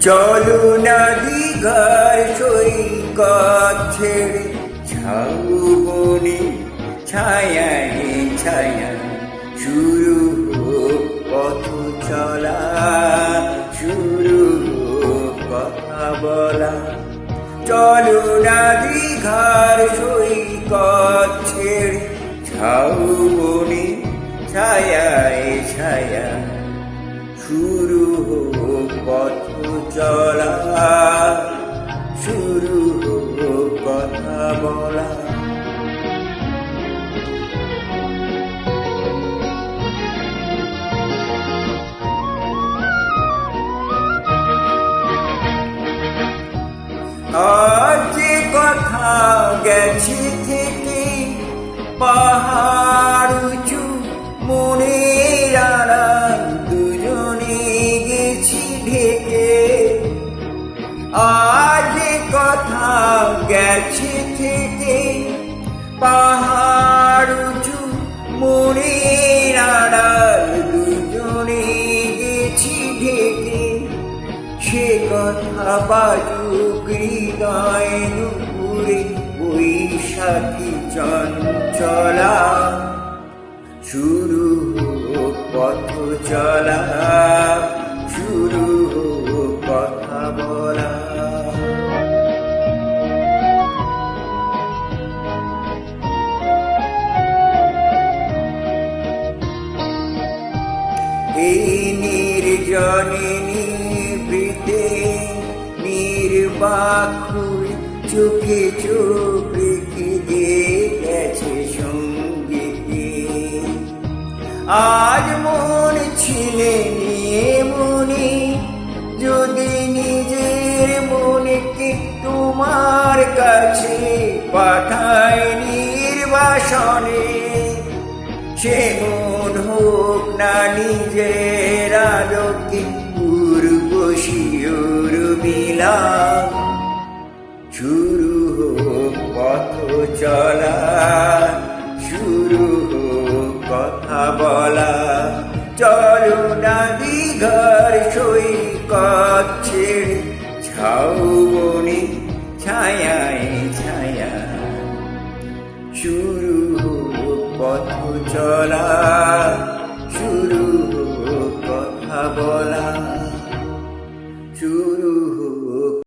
চলো না দীঘার সৈকত ছেড়ে ঝাউবনে ছায়ায় ছায়ায় শুরু হোক পথ চলা, শুরু হোক কথা বলা। চলো না দীঘার সৈকত ছেড়ে ঝাউবনে ছায়ায় ছায়ায় শুরু হোক পথ চলা, শুরু হোক কথা বলা। আজ যে কথা গেছে থেকে পাহাড় উঁচু মনের আড়াল দুজনে গেছি ঢেকে। আজ যে কথা গেছে থেকে পাহাড় উঁচু মনের আড়াল দুজনে গেছি ঢেকে। সে কথা বাজুক হৃদয় নুপুরে বৈশাখী চঞ্চলা, শুরু হোক পথ চলা, শুরু হোক কথা বলা। এই নির্জনে নিভৃতে নির্বাক চোখে চোখ রেখে গেছে সঙ্গীতে। আজ মন ছিলে নিয়ে মনে, যদি নিজের মনকে তোমার কাছে পাঠায় নির্বাসনে, সে মন হোক না নিজের আলোকে উর্বশী উর্মিলা। শুরু হোক পথ চলা, শুরু হোক কথা বলা। চলো না দীঘার সৈকত ছেড়ে ঝাউবনে ছায়ায় ছায়ায় শুরু হোক পথ চলা, শুরু হোক কথা বলা, শুরু